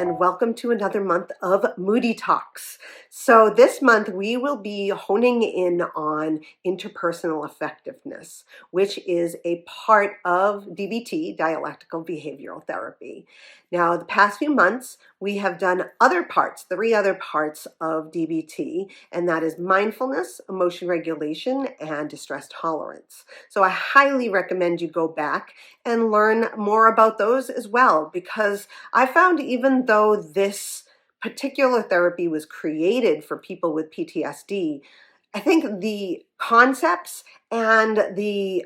and welcome to another month of Moody Talks. So this month we will be honing in on interpersonal effectiveness, which is a part of DBT, dialectical behavioral therapy. Now, the past few months we have done three other parts of DBT, and that is mindfulness, emotion regulation, and distress tolerance. So I highly recommend you go back and learn more about those as well, because I found even though this particular therapy was created for people with PTSD, I think the concepts and the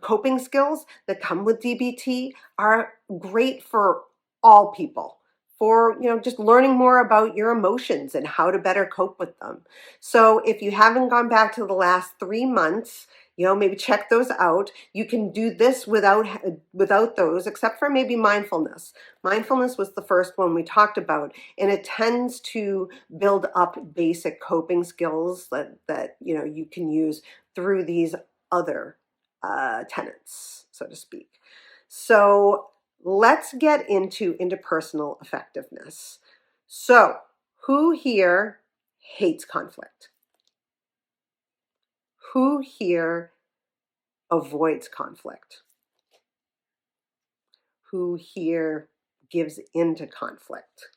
coping skills that come with DBT are great for all people, for just learning more about your emotions and how to better cope with them. So if you haven't gone back to the last 3 months, maybe check those out. You can do this without those, except for maybe mindfulness. Mindfulness was the first one we talked about, and it tends to build up basic coping skills that you can use through these other tenets, so to speak. So let's get into interpersonal effectiveness. So, who here hates conflict? Who here avoids conflict? Who here gives into conflict?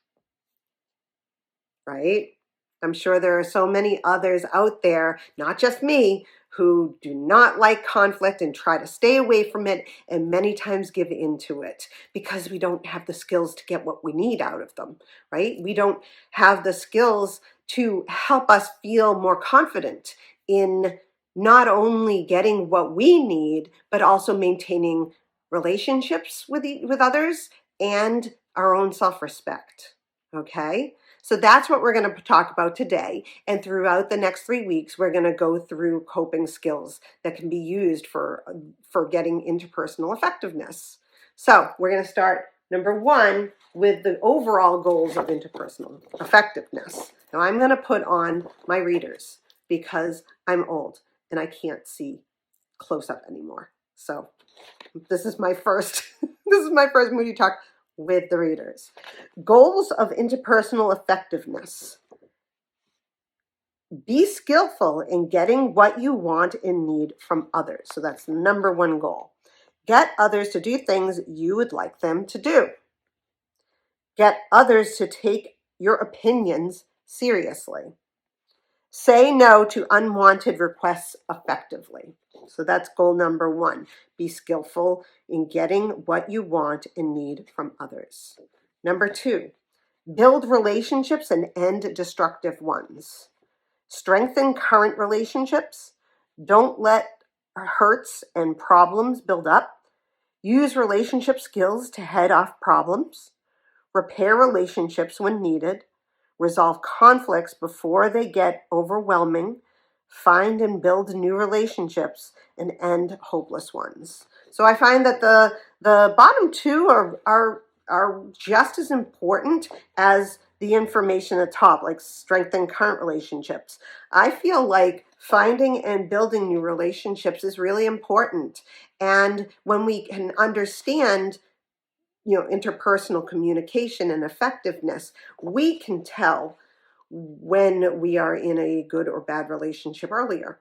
Right? I'm sure there are so many others out there, not just me, who do not like conflict and try to stay away from it, and many times give into it because we don't have the skills to get what we need out of them, right? We don't have the skills to help us feel more confident in not only getting what we need, but also maintaining relationships with others and our own self-respect, okay? So that's what we're going to talk about today. And throughout the next 3 weeks, we're going to go through coping skills that can be used for getting interpersonal effectiveness. So we're going to start, number 1, with the overall goals of interpersonal effectiveness. Now I'm going to put on my readers because I'm old and I can't see close up anymore. So this is my first Moody Talk with the readers. Goals of interpersonal effectiveness. Be skillful in getting what you want and need from others. So that's the number 1 goal. Get others to do things you would like them to do. Get others to take your opinions seriously. Say no to unwanted requests effectively. So that's goal number 1. Be skillful in getting what you want and need from others. Number 2, build relationships and end destructive ones. Strengthen current relationships. Don't let hurts and problems build up. Use relationship skills to head off problems. Repair relationships when needed. Resolve conflicts before they get overwhelming. Find and build new relationships and end hopeless ones. So I find that the bottom 2 are just as important as the information at the top, like strengthen current relationships. I feel like finding and building new relationships is really important. And when we can understand interpersonal communication and effectiveness, we can tell when we are in a good or bad relationship earlier.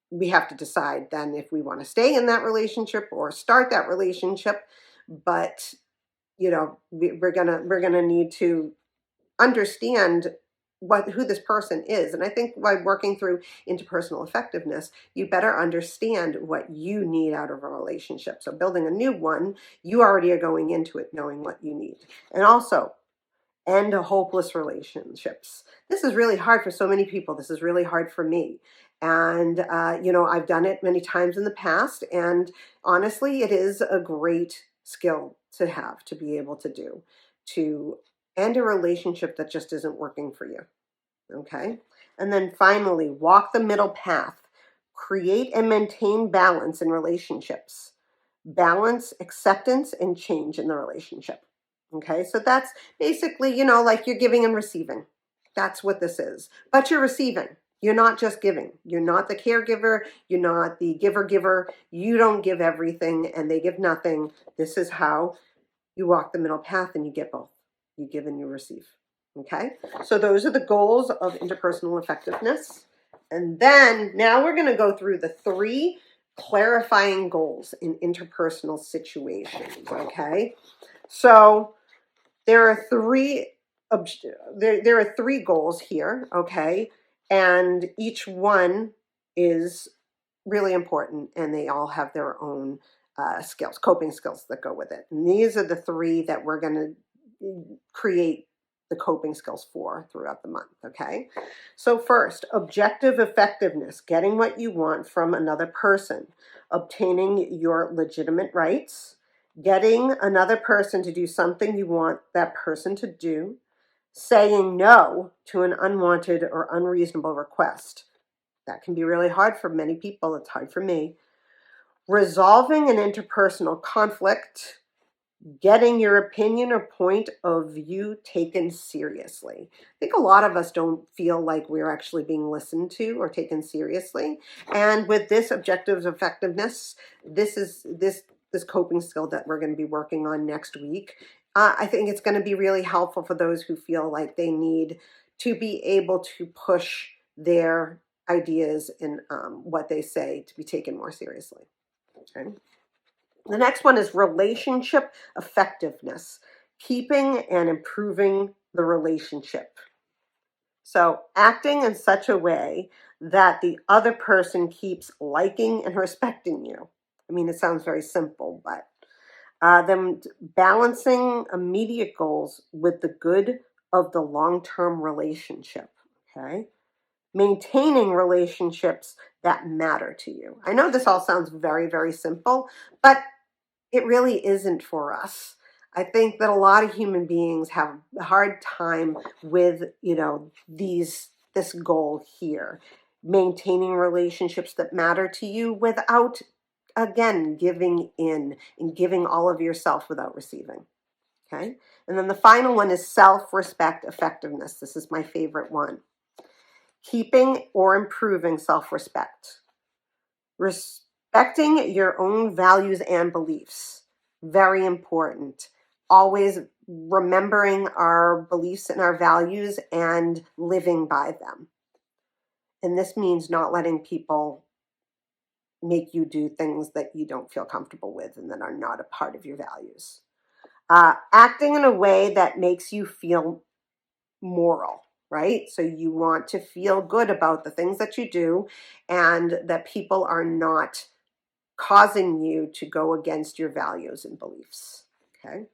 We have to decide then if we want to stay in that relationship or start that relationship. But we're gonna need to understand who this person is. And I think by working through interpersonal effectiveness, you better understand what you need out of a relationship. So building a new one, you already are going into it knowing what you need. And also, end hopeless relationships. This is really hard for so many people. This is really hard for me. And, I've done it many times in the past. And honestly, it is a great skill to have, to be able to do, to end a relationship that just isn't working for you. Okay? And then finally, walk the middle path. Create and maintain balance in relationships. Balance, acceptance, and change in the relationship. Okay? So that's basically, like you're giving and receiving. That's what this is. But you're receiving. You're not just giving. You're not the caregiver. You're not the giver. You don't give everything and they give nothing. This is how you walk the middle path and you get both. You give and you receive. Okay? So those are the goals of interpersonal effectiveness. And then now we're going to go through the 3 clarifying goals in interpersonal situations. Okay? So there are 3 there are 3 goals here, okay? And each one is really important, and they all have their own skills, coping skills that go with it. And these are the 3 that we're going to create the coping skills for throughout the month, okay? So first, objective effectiveness, getting what you want from another person, obtaining your legitimate rights, getting another person to do something you want that person to do, saying no to an unwanted or unreasonable request. That can be really hard for many people. It's hard for me. Resolving an interpersonal conflict, getting your opinion or point of view taken seriously. I think a lot of us don't feel like we're actually being listened to or taken seriously. And with this objective effectiveness, this coping skill that we're going to be working on next week, I think it's going to be really helpful for those who feel like they need to be able to push their ideas and what they say to be taken more seriously. Okay. The next one is relationship effectiveness, keeping and improving the relationship. So acting in such a way that the other person keeps liking and respecting you. I mean, it sounds very simple, but then balancing immediate goals with the good of the long-term relationship. Okay. Maintaining relationships that matter to you. I know this all sounds very, very simple, but it really isn't for us. I think that a lot of human beings have a hard time with, this goal here, maintaining relationships that matter to you without, again, giving in and giving all of yourself without receiving. Okay. And then the final one is self-respect effectiveness. This is my favorite one. Keeping or improving self-respect. Respecting your own values and beliefs. Very important. Always remembering our beliefs and our values and living by them. And this means not letting people make you do things that you don't feel comfortable with and that are not a part of your values. Acting in a way that makes you feel moral, right? So you want to feel good about the things that you do and that people are not causing you to go against your values and beliefs, okay?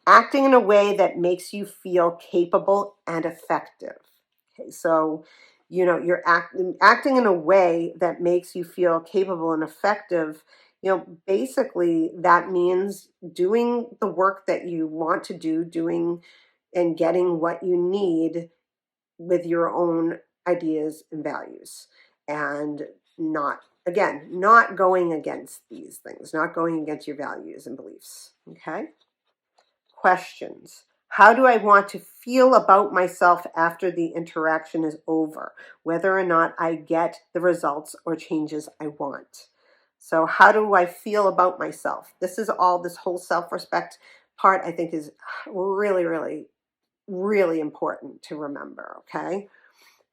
Acting in a way that makes you feel capable and effective. Okay, so you're acting in a way that makes you feel capable and effective. Basically that means doing the work that you want to do, doing and getting what you need with your own ideas and values, and not going against these things, not going against your values and beliefs. Okay. Questions. How do I want to feel about myself after the interaction is over, whether or not I get the results or changes I want? So how do I feel about myself? This whole self-respect part, I think, is really, really, really important to remember, okay?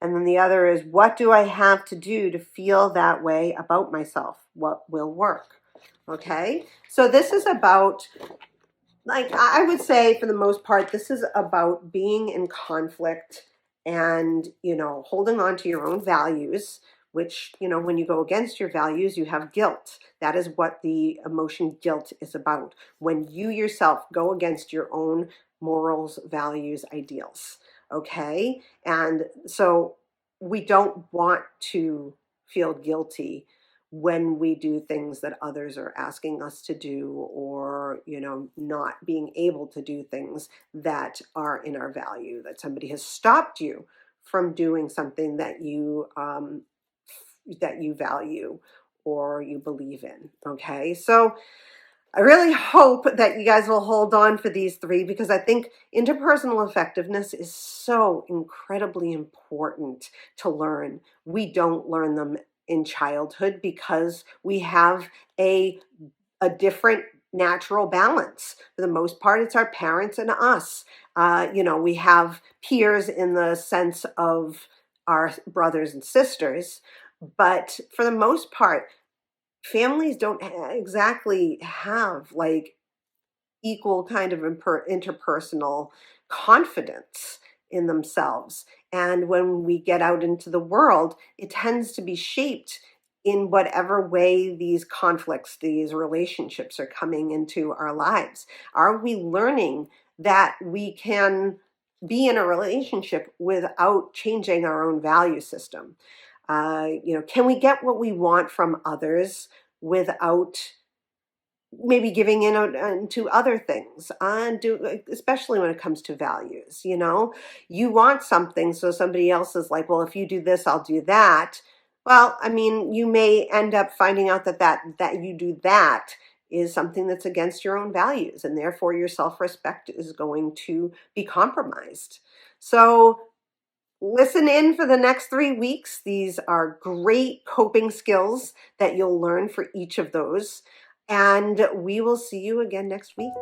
And then the other is, what do I have to do to feel that way about myself? What will work? Okay? So this is about, I would say for the most part, this is about being in conflict and, holding on to your own values, which, when you go against your values, you have guilt. That is what the emotion guilt is about. When you yourself go against your own morals, values, ideals. Okay. And so we don't want to feel guilty when we do things that others are asking us to do, or, not being able to do things that are in our value, that somebody has stopped you from doing something that you value or you believe in. Okay. So I really hope that you guys will hold on for these 3, because I think interpersonal effectiveness is so incredibly important to learn. We don't learn them in childhood because we have a different natural balance. For the most part, it's our parents and us. We have peers in the sense of our brothers and sisters, but for the most part, families don't exactly have like equal kind of interpersonal confidence in themselves. And when we get out into the world, it tends to be shaped in whatever way these conflicts, these relationships are coming into our lives. Are we learning that we can be in a relationship without changing our own value system? Can we get what we want from others without maybe giving in to other things, especially when it comes to values? You want something, so somebody else is like, well, if you do this, I'll do that. Well, I mean, you may end up finding out that you do that is something that's against your own values, and therefore your self-respect is going to be compromised. So listen in for the next 3 weeks. These are great coping skills that you'll learn for each of those. And we will see you again next week.